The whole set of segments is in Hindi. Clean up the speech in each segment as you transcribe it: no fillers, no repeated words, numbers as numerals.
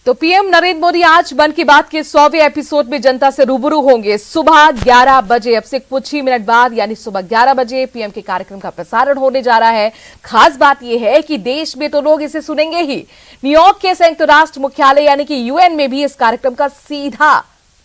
तो पीएम नरेंद्र मोदी आज मन की बात के 100वें एपिसोड में जनता से रूबरू होंगे सुबह 11 बजे। अब से कुछ ही मिनट बाद यानी सुबह 11 बजे पीएम के कार्यक्रम का प्रसारण होने जा रहा है। खास बात यह है कि देश में तो लोग इसे सुनेंगे ही, न्यूयॉर्क के संयुक्त राष्ट्र मुख्यालय यानी कि यूएन में भी इस कार्यक्रम का सीधा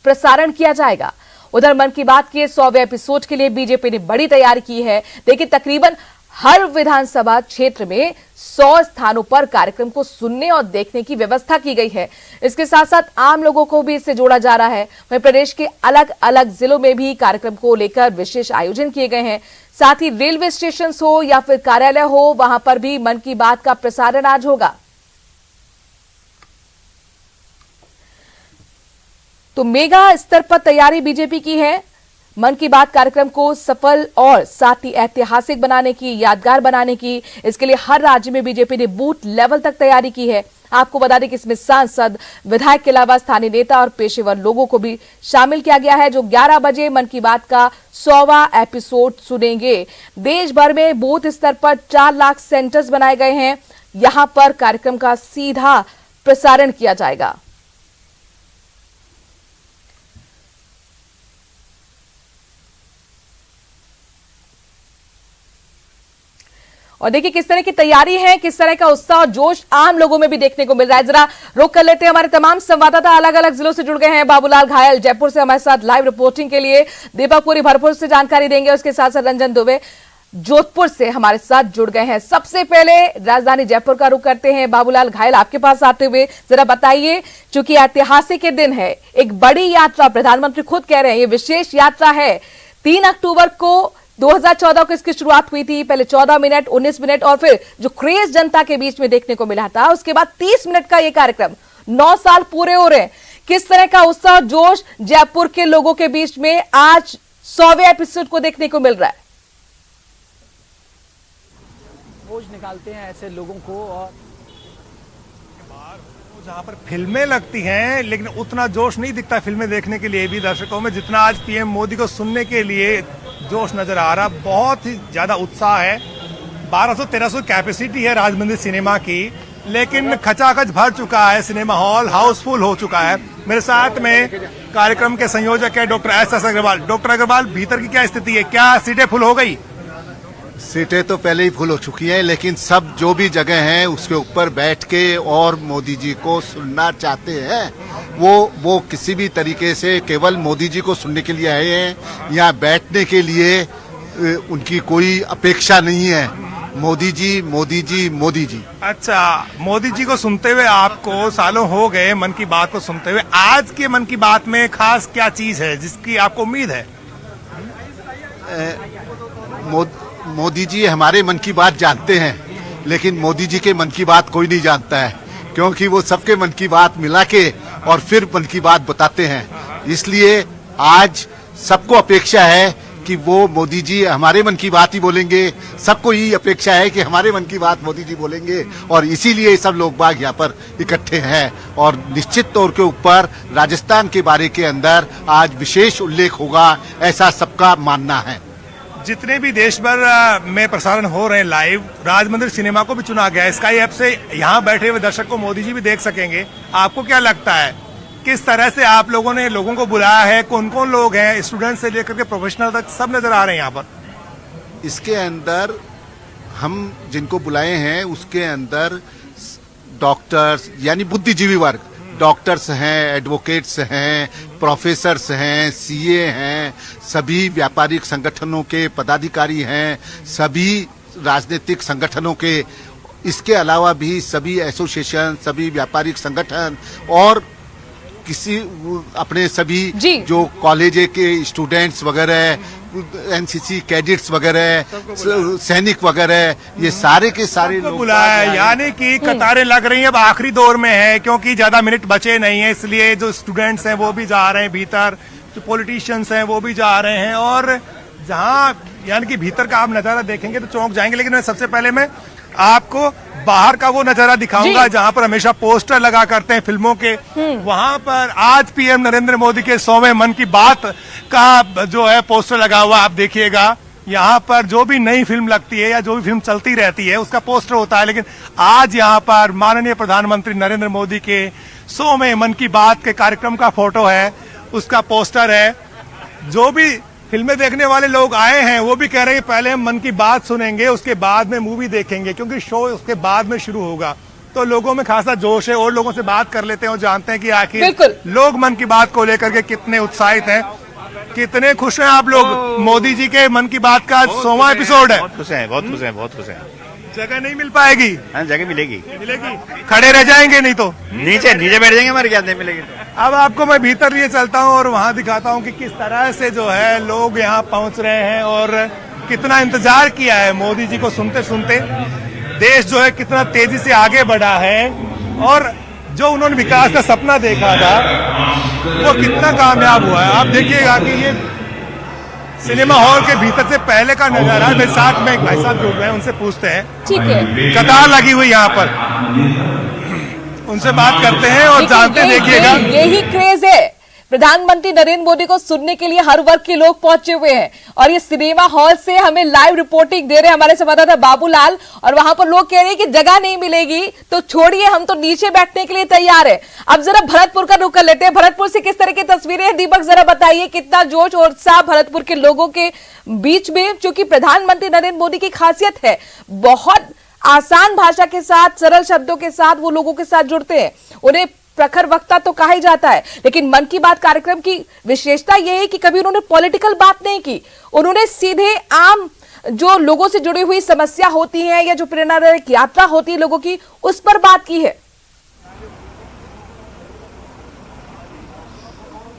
प्रसारण किया जाएगा। उधर मन की बात के 100वें एपिसोड के लिए बीजेपी ने बड़ी तैयारी की है। देखिए, तकरीबन हर विधानसभा क्षेत्र में 100 स्थानों पर कार्यक्रम को सुनने और देखने की व्यवस्था की गई है। इसके साथ साथ आम लोगों को भी इससे जोड़ा जा रहा है। वहीं प्रदेश के अलग अलग जिलों में भी कार्यक्रम को लेकर विशेष आयोजन किए गए हैं। साथ ही रेलवे स्टेशन हो या फिर कार्यालय हो, वहां पर भी मन की बात का प्रसारण आज होगा। तो मेगा स्तर पर तैयारी बीजेपी की है। मन की बात कार्यक्रम को सफल और साथ ही ऐतिहासिक बनाने की, यादगार बनाने की, इसके लिए हर राज्य में बीजेपी ने बूथ लेवल तक तैयारी की है। आपको बता दें कि इसमें सांसद, विधायक के अलावा स्थानीय नेता और पेशेवर लोगों को भी शामिल किया गया है, जो 11 बजे मन की बात का 100वां एपिसोड सुनेंगे। देश भर में बूथ स्तर पर 4 लाख सेंटर्स बनाए गए हैं। यहां पर कार्यक्रम का सीधा प्रसारण किया जाएगा। और देखिए किस तरह की तैयारी है, किस तरह का उत्साह और जोश आम लोगों में भी देखने को मिल रहा है। जरा रुक कर लेते हैं, हमारे तमाम संवाददाता अलग अलग जिलों से जुड़ गए हैं। बाबूलाल घायल जयपुर से हमारे साथ लाइव रिपोर्टिंग के लिए, दीपक पुरी भरतपुर से जानकारी देंगे, उसके साथ साथ रंजन दुबे जोधपुर से हमारे साथ जुड़ गए हैं। सबसे पहले राजधानी जयपुर का रुख करते हैं। बाबूलाल घायल, आपके पास आते हुए जरा बताइए, चूंकि ऐतिहासिक दिन है, एक बड़ी यात्रा, प्रधानमंत्री खुद कह रहे हैं ये विशेष यात्रा है। 3 अक्टूबर को 2014 को इसकी शुरुआत हुई थी। पहले 14 मिनट, 19 मिनट और फिर जो क्रेज जनता के बीच में देखने को मिला था, उसके बाद 30 मिनट का ये कार्यक्रम। 9 साल पूरे हो रहे हैं। किस तरह का उत्साह और जोश जयपुर के लोगों के बीच में आज 100वें एपिसोड को देखने को मिल रहा है? खोज निकालते हैं ऐसे लोगों को, और जहाँ पर फिल्में लगती हैं लेकिन उतना जोश नहीं दिखता फिल्में देखने के लिए भी दर्शकों में, जितना आज पीएम मोदी को सुनने के लिए जोश नजर आ रहा। बहुत ही ज्यादा उत्साह है। 1200-1300 कैपेसिटी है राजमंदिर सिनेमा की, लेकिन खचाखच भर चुका है सिनेमा हॉल, हाउसफुल हो चुका है। मेरे साथ में कार्यक्रम के संयोजक है doctor S Agarwal. Doctor Agarwal, भीतर की क्या स्थिति है, क्या सीटें फुल हो गई? सीटें तो पहले ही फुल हो चुकी हैं, लेकिन सब जो भी जगह हैं उसके ऊपर बैठ के और मोदी जी को सुनना चाहते हैं। वो किसी भी तरीके से केवल मोदी जी को सुनने के लिए आए हैं। यहाँ बैठने के लिए उनकी कोई अपेक्षा नहीं है। मोदी जी, मोदी जी, मोदी जी। अच्छा, मोदी जी को सुनते हुए आपको सालों हो गए, मन की बात को सुनते हुए। आज के मन की बात में खास क्या चीज है जिसकी आपको उम्मीद है? मोदी जी हमारे मन की बात जानते हैं, लेकिन मोदी जी के मन की बात कोई नहीं जानता है, क्योंकि वो सबके मन की बात मिला के और फिर मन की बात बताते हैं। इसलिए आज सबको अपेक्षा है कि वो मोदी जी हमारे मन की बात ही बोलेंगे। सबको यही अपेक्षा है कि हमारे मन की बात मोदी जी बोलेंगे, और इसीलिए सब लोग बाग यहाँ पर इकट्ठे हैं। और निश्चित तौर के ऊपर राजस्थान के बारे के अंदर आज विशेष उल्लेख होगा, ऐसा सबका मानना है। जितने भी देश भर में प्रसारण हो रहे हैं लाइव, राजमंदिर सिनेमा को भी चुना गया है। स्काई ऐप से यहाँ बैठे हुए दर्शक को मोदी जी भी देख सकेंगे। आपको क्या लगता है, किस तरह से आप लोगों ने लोगों को बुलाया है? कौन कौन लोग हैं, स्टूडेंट से लेकर के प्रोफेशनल तक सब नजर आ रहे हैं यहाँ पर? इसके अंदर हम जिनको बुलाए हैं उसके अंदर डॉक्टर्स यानी बुद्धिजीवी वर्ग, डॉक्टर्स हैं, एडवोकेट्स हैं, प्रोफेसर्स हैं, सीए हैं, सभी व्यापारिक संगठनों के पदाधिकारी हैं, सभी राजनीतिक संगठनों के, इसके अलावा भी सभी एसोसिएशन, सभी व्यापारिक संगठन और किसी अपने सभी जो कॉलेज के स्टूडेंट्स वगैरह, एनसीसी कैडेट्स वगैरह, सैनिक वगैरह, ये सारे के सारे लोग बुलाया। यानी कि कतारें लग रही हैं, अब आखिरी दौर में है, क्योंकि ज्यादा मिनट बचे नहीं है, इसलिए जो स्टूडेंट्स हैं वो भी जा रहे हैं भीतर, जो पॉलिटिशियंस हैं वो भी जा रहे हैं। और जहां यानी कि भीतर का आप नजारा देखेंगे तो चौंक जाएंगे। लेकिन मैं सबसे पहले मैं आपको बाहर का वो नजारा दिखाऊंगा जहां पर हमेशा पोस्टर लगा करते हैं फिल्मों के। वहां पर आज पीएम नरेंद्र मोदी के 100वें मन की बात का जो है पोस्टर लगा हुआ, आप देखिएगा। यहाँ पर जो भी नई फिल्म लगती है या जो भी फिल्म चलती रहती है उसका पोस्टर होता है, लेकिन आज यहाँ पर माननीय प्रधानमंत्री नरेंद्र मोदी के 100 में मन की बात के कार्यक्रम का फोटो है, उसका पोस्टर है। जो भी फिल्में देखने वाले लोग आए हैं वो भी कह रहे हैं पहले हम मन की बात सुनेंगे, उसके बाद में मूवी देखेंगे, क्योंकि शो उसके बाद में शुरू होगा। तो लोगों में खासा जोश है और लोगों से बात कर लेते हैं और जानते हैं कि आखिर लोग मन की बात को लेकर के कितने उत्साहित हैं, कितने खुश हैं आप लोग। मोदी जी के मन की बात का 100वां एपिसोड है। बहुत खुश हैं, बहुत खुश हैं, बहुत खुश हैं। जगह नहीं मिल पाएगी? हाँ, जगह मिलेगी। खड़े रह जाएंगे नहीं तो? नीचे बैठ जाएंगे, हमारे क्या नहीं मिलेगी तो। अब आपको मैं भीतर लिए चलता हूँ और वहाँ दिखाता हूँ कि किस तरह से जो है लोग यहाँ पहुँच रहे हैं और कितना इंतजार किया है मोदी जी को सुनते सुनते। देश जो है कितना तेजी से आगे बढ़ा है और जो उन्होंने विकास का सपना देखा था वो कितना कामयाब हुआ है। आप देखिएगा कि ये सिनेमा हॉल के भीतर से पहले का नजारा है। मेरे साथ में एक भाई साहब जुड़ रहे हैं, उनसे पूछते हैं। ठीक है, कतार लगी हुई यहाँ पर, उनसे बात करते हैं और जानते देखिएगा। यही क्रेज है, प्रधानमंत्री नरेंद्र मोदी को सुनने के लिए हर वर्ग के लोग पहुंचे हुए हैं और ये सिनेमा हॉल से हमें लाइव रिपोर्टिंग दे रहे हैं हमारे संवाददाता बाबूलाल। और वहां पर लोग कह रहे हैं कि जगह नहीं मिलेगी तो छोड़िए, हम तो नीचे बैठने के लिए तैयार है। अब जरा भरतपुर का रुख कर लेते हैं। भरतपुर से किस तरह की तस्वीरें हैं दीपक, जरा बताइए कितना जोश और उत्साह भरतपुर के लोगों के बीच में, क्योंकि प्रधानमंत्री नरेंद्र मोदी की खासियत है बहुत आसान भाषा के साथ, सरल शब्दों के साथ वो लोगों के साथ जुड़ते हैं। उन्हें प्रखर वक्ता तो कहा ही जाता है, लेकिन मन की बात कार्यक्रम की विशेषता यह है कि कभी उन्होंने पॉलिटिकल बात नहीं की। उन्होंने सीधे आम जो लोगों से जुड़ी हुई समस्या होती है या जो प्रेरणादायक यात्रा होती है लोगों की, उस पर बात की है।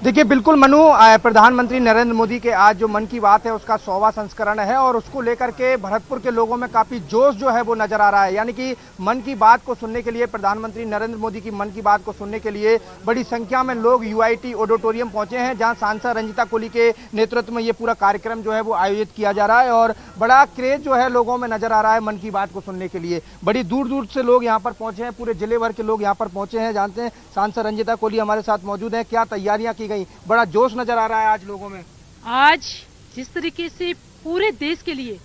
देखिए बिल्कुल मनु, प्रधानमंत्री नरेंद्र मोदी के आज जो मन की बात है उसका 100वां संस्करण है और उसको लेकर के भरतपुर के लोगों में काफी जोश जो है वो नजर आ रहा है। यानी कि मन की बात को सुनने के लिए, प्रधानमंत्री नरेंद्र मोदी की मन की बात को सुनने के लिए बड़ी संख्या में लोग UIT ऑडिटोरियम पहुंचे हैं, जहां सांसद रंजिता कोली के नेतृत्व में ये पूरा कार्यक्रम जो है वो आयोजित किया जा रहा है और बड़ा क्रेज जो है लोगों में नजर आ रहा है मन की बात को सुनने के लिए। बड़ी दूर दूर से लोग यहाँ पर पहुंचे हैं, पूरे जिले भर के लोग यहाँ पर पहुंचे हैं। जानते हैं सांसद रंजिता कोली हमारे साथ मौजूद है, क्या तैयारियां की गई? बड़ा जोश नजर आ रहा है आज लोगों में। आज जिस तरीके से पूरे देश के लिए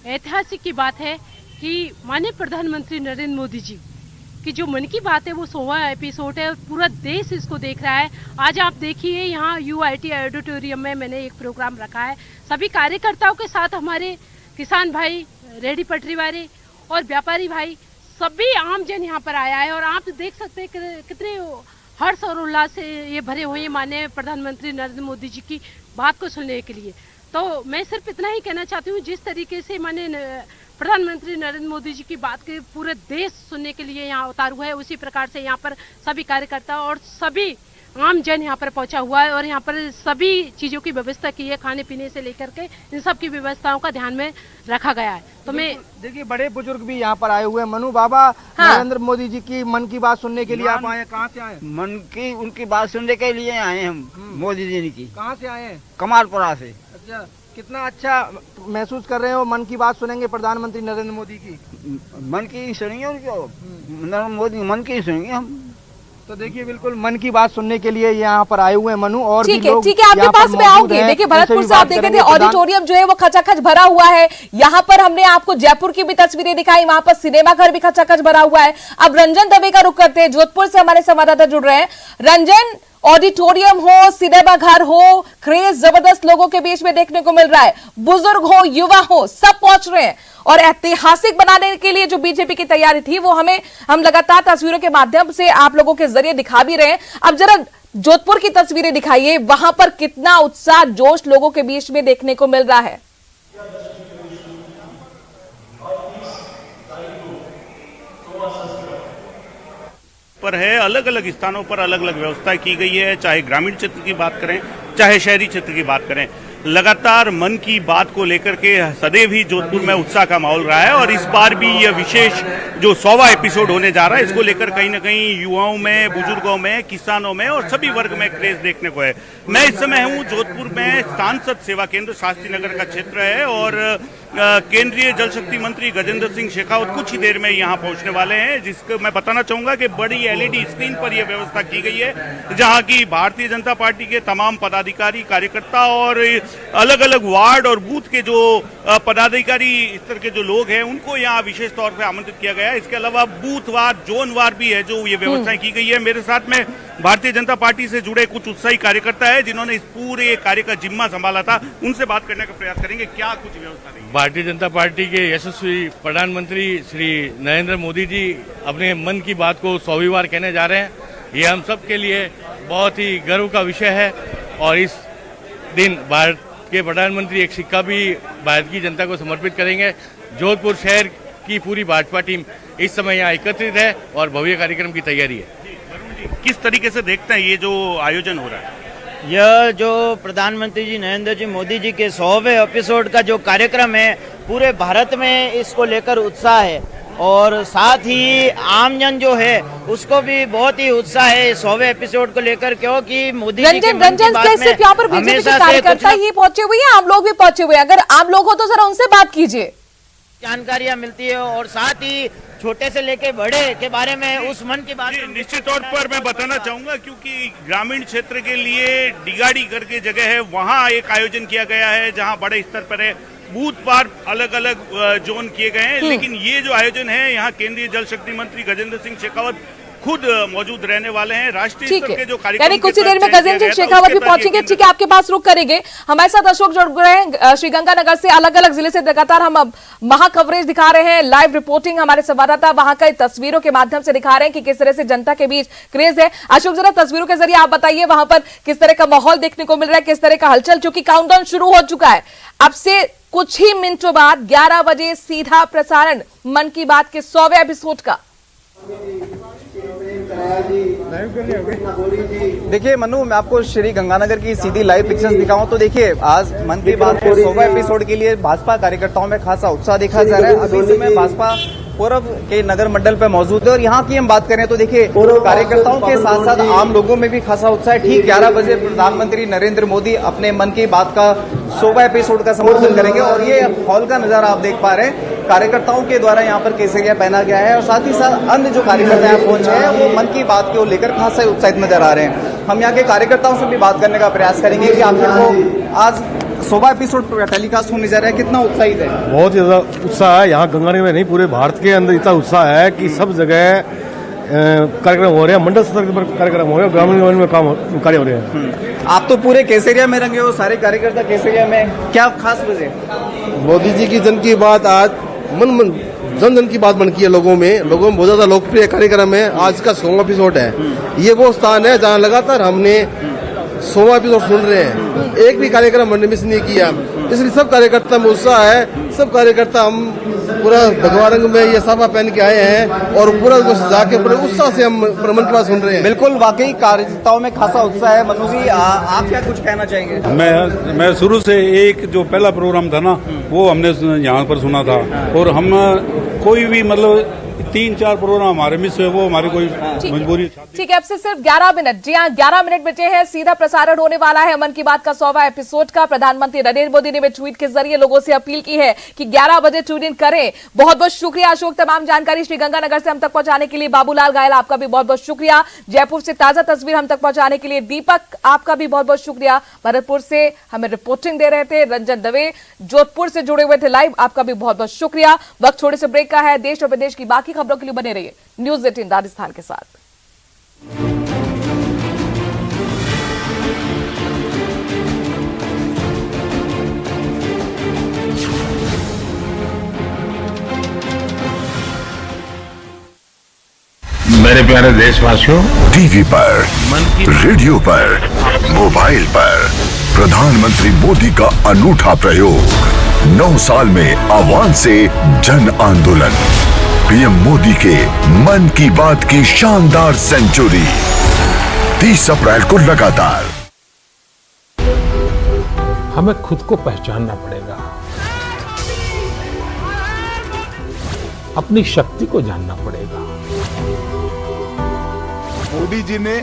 ऐतिहासिक की बात है कि माननीय प्रधानमंत्री नरेंद्र मोदी जी की जो मन की बात है वो 100वां एपिसोड है और पूरा देश इसको देख रहा है। आज आप देखिए यहाँ UIT ऑडिटोरियम में मैंने एक प्रोग्राम रखा है, सभी कार्यकर्ताओं के साथ हमारे किसान भाई, रेहड़ी पटरी वाले और व्यापारी भाई, सभी आम जन यहाँ पर आया है और आप देख सकते हैं कितने हर्ष और उल्लास से ये भरे हुए हैं माननीय प्रधानमंत्री नरेंद्र मोदी जी की बात को सुनने के लिए। तो मैं सिर्फ इतना ही कहना चाहती हूँ, जिस तरीके से माननीय प्रधानमंत्री नरेंद्र मोदी जी की बात के पूरे देश सुनने के लिए यहाँ उतार हुआ है, उसी प्रकार से यहाँ पर सभी कार्यकर्ता और सभी आम जन यहाँ पर पहुंचा हुआ है और यहाँ पर सभी चीजों की व्यवस्था की है, खाने पीने से लेकर के इन सब की व्यवस्थाओं का ध्यान में रखा गया है। तो मैं देखिए बड़े बुजुर्ग भी यहाँ पर आए हुए हैं। मनु बाबा, नरेंद्र मोदी जी की मन की बात सुनने के लिए आप आए, कहाँ से आए? मन की उनकी बात सुनने के लिए आए हम, मोदी जी की। कहाँ से आए हैं? कमालपुरा से। अच्छा, कितना अच्छा महसूस कर रहे हो? मन की बात सुनेंगे प्रधानमंत्री नरेंद्र मोदी की? मन की सुनेंगे उनको, नरेंद्र मोदी मन की सुनेंगे हम। तो देखिए बिल्कुल मन की बात सुनने के लिए यहाँ पर आए हुए मनु और ठीक है, आपके पास में आऊंगी। देखिए भरतपुर से आप देख रहे थे ऑडिटोरियम जो है वो खचाखच भरा हुआ है। यहाँ पर हमने आपको जयपुर की भी तस्वीरें दिखाई, वहां पर सिनेमा घर भी खचाखच भरा हुआ है। अब रंजन दवे का रुख करते हैं, जोधपुर से हमारे संवाददाता जुड़ रहे हैं। रंजन, ऑडिटोरियम हो, सिनेमा घर हो, क्रेज जबरदस्त लोगों के बीच में देखने को मिल रहा है। बुजुर्ग हो, युवा हो, सब पहुंच रहे हैं और ऐतिहासिक बनाने के लिए जो बीजेपी की तैयारी थी वो हम लगातार तस्वीरों के माध्यम से आप लोगों के जरिए दिखा भी रहे हैं। अब जरा जोधपुर की तस्वीरें दिखाइए, वहां पर कितना उत्साह, जोश लोगों के बीच में देखने को मिल रहा है। पर है, अलग अलग स्थानों पर अलग अलग व्यवस्था की गई है, चाहे ग्रामीण क्षेत्र की बात करें चाहे शहरी क्षेत्र की बात करें। लगातार मन की बात को लेकर के सदैव ही जोधपुर में उत्साह का माहौल रहा है और इस बार भी यह विशेष जो 100वां एपिसोड होने जा रहा है, इसको लेकर कहीं न कहीं युवाओं में, बुजुर्गों में, किसानों में और सभी वर्ग में क्रेज देखने को है। मैं इस समय हूँ जोधपुर में, सांसद सेवा केंद्र शास्त्री नगर का क्षेत्र है और केंद्रीय जल शक्ति मंत्री गजेंद्र सिंह शेखावत कुछ ही देर में यहाँ पहुंचने वाले हैं, जिसको मैं बताना चाहूंगा कि बड़ी एलईडी स्क्रीन पर यह व्यवस्था की गई है, जहां की भारतीय जनता पार्टी के तमाम पदाधिकारी, कार्यकर्ता और अलग अलग वार्ड और बूथ के जो पदाधिकारी स्तर के जो लोग हैं उनको यहाँ विशेष तौर पर आमंत्रित किया गया है। इसके अलावा बूथवार, जोनवार भी है जो ये व्यवस्थाएं की गई है। मेरे साथ में भारतीय जनता पार्टी से जुड़े कुछ उत्साही कार्यकर्ता है जिन्होंने इस पूरे कार्य का जिम्मा संभाला था, उनसे बात करने का प्रयास करेंगे। क्या कुछ व्यवस्था रही? भारतीय जनता पार्टी के यशस्वी प्रधानमंत्री श्री नरेंद्र मोदी जी अपने मन की बात को 100वीं बार कहने जा रहे हैं। ये हम सब के लिए बहुत ही गर्व का विषय है और इस दिन भारत के प्रधानमंत्री एक सिक्का भी भारत की जनता को समर्पित करेंगे। जोधपुर शहर की पूरी भाजपा टीम इस समय यहाँ एकत्रित है और भव्य कार्यक्रम की तैयारी है। किस तरीके से देखते हैं ये जो आयोजन हो रहा है? यह जो प्रधानमंत्री जी नरेंद्र जी मोदी जी के 100वें एपिसोड का जो कार्यक्रम है, पूरे भारत में इसको लेकर उत्साह है और साथ ही आमजन जो है उसको भी बहुत ही उत्साह है 100वें एपिसोड को लेकर, क्योंकि मोदी जी के मन की बात में सिर्फ यहाँ पर बीजेपी के कार्यकर्ता ही पहुंचे हुए हैं, आम लोग भी पहुंचे हुए हैं। अगर आम लोग हो तो जरा उनसे बात कीजिए। जानकारियां मिलती है और साथ ही छोटे से लेके बड़े के बारे में उस मन की बात निश्चित तौर पर मैं बताना चाहूंगा, क्योंकि ग्रामीण क्षेत्र के लिए डिगाड़ी करके जगह है, वहां एक आयोजन किया गया है जहां बड़े स्तर पर है, बूथ पर अलग अलग जोन किए गए हैं। लेकिन ये जो आयोजन है यहाँ केंद्रीय जल शक्ति मंत्री गजेंद्र सिंह शेखावत खुद मौजूद रहने वाले हैं। राष्ट्रीय स्तर के जो कार्यक्रम कुछ ही देर में गजेंद्र सिंह शेखावत भी पहुंचेंगे। ठीक है, आपके पास रुक करेंगे। हमारे साथ अशोक जुड़ रहे हैं श्रीगंगानगर से। अलग अलग जिले से लगातार हम अब महा कवरेज दिखा रहे हैं, लाइव रिपोर्टिंग हमारे संवाददाता वहां की तस्वीरों के माध्यम से दिखा रहे हैं कि किस तरह से जनता के बीच क्रेज है। अशोक, जरा तस्वीरों के जरिए आप बताइए वहां पर किस तरह का माहौल देखने को मिल रहा है, किस तरह का हलचल, क्योंकि काउंटडाउन शुरू हो चुका है। अब से कुछ ही मिनटों बाद 11 बजे सीधा प्रसारण मन की बात के 100वें एपिसोड का। देखिए मनु, मैं आपको श्री गंगानगर की सीधी लाइव पिक्चर्स दिखाऊं तो देखिए आज मन की बात के 100वें एपिसोड के लिए भाजपा कार्यकर्ताओं में खासा उत्साह देखा जा रहा है। अभी से मैं भाजपा पूर्व के नगर मंडल पर मौजूद है और यहाँ की हम बात करें तो देखिए कार्यकर्ताओं के साथ साथ आम लोगों में भी खासा उत्साह है। ठीक 11 बजे प्रधानमंत्री नरेंद्र मोदी अपने मन की बात का 100वां एपिसोड का समर्थन करेंगे और ये हॉल का नजारा आप देख पा रहे हैं। कार्यकर्ताओं के द्वारा यहाँ पर केसरिया पहना गया है और साथ ही साथ अन्य जो कार्यकर्ता यहाँ पहुंचे हैं वो मन की बात को लेकर खासा उत्साहित नजर आ रहे हैं। हम यहाँ के कार्यकर्ताओं से भी बात करने का प्रयास करेंगे कि आप लोगों आज 100वां एपिसोड टेलीकास्ट होने जा रहा है, कितना उत्साहित है? बहुत ज्यादा उत्साह है। यहाँ गंगानगर में नहीं, पूरे भारत के अंदर इतना उत्साह है कि सब जगह कार्यक्रम हो रहे हैं, मंडल स्तर पर कार्यक्रम हो रहे हैं, ग्रामीण में कार्य हो रहे हैं। आप तो पूरे केसरिया में रंगे हो, सारे कार्यकर्ता केसरिया में, क्या खास वजह? मोदी जी की जन की बात आज जन जन की बात बन की है लोगों में बहुत ज्यादा लोकप्रिय कार्यक्रम है। आज का 100वां एपिसोड है। ये वो स्थान है जहाँ लगातार हमने 100वां एपिसोड सुन रहे हैं, एक भी कार्यक्रम हमने मिस नहीं किया, इसलिए सब कार्यकर्ता में उत्साह है। सब कार्यकर्ता हम पूरा भगवा रंग में ये साफा पहन के आए हैं और पूरा जाके पूरे उत्साह से हम मन की बात सुन रहे हैं। बिल्कुल, वाकई कार्यकर्ताओं में खासा उत्साह है। मनु जी, आप क्या कुछ कहना चाहेंगे? मैं शुरू से एक जो पहला प्रोग्राम था ना वो हमने यहाँ पर सुना था और हम कोई भी मतलब 3-4 प्रोग्राम हमारे मिस हुए, वो हमारी कोई मजबूरी। ठीक है, अब से सिर्फ 11 मिनट, जी हाँ 11 मिनट बचे हैं, सीधा प्रसारण होने वाला है मन की बात का 100वां एपिसोड का। प्रधानमंत्री नरेंद्र मोदी ने भी ट्वीट के जरिए लोगों से अपील की है कि 11 बजे ट्यून इन करें। बहुत बहुत शुक्रिया अशोक, तमाम जानकारी श्रीगंगानगर से हम तक पहुंचाने के लिए। बाबूलाल घायल, आपका भी बहुत बहुत शुक्रिया। जयपुर से ताजा तस्वीर हम तक पहुंचाने के लिए दीपक, आपका भी बहुत बहुत शुक्रिया। भरतपुर से हमें रिपोर्टिंग दे रहे थे रंजन दवे, जोधपुर से जुड़े हुए थे लाइव, आपका भी बहुत बहुत शुक्रिया। वक्त थोड़े से ब्रेक का है, देश और प्रदेश की बाकी खबरों के लिए बने रहिए न्यूज़ 18 राजस्थान के साथ। मेरे प्यारे देशवासियों, टीवी पर, रेडियो पर, मोबाइल पर प्रधानमंत्री मोदी का अनूठा प्रयोग। 9 साल में आह्वान से जन आंदोलन। पीएम मोदी के मन की बात की शानदार सेंचुरी 30 अप्रैल को लगातार। हमें खुद को पहचानना पड़ेगा, अपनी शक्ति को जानना पड़ेगा। मोदी जी ने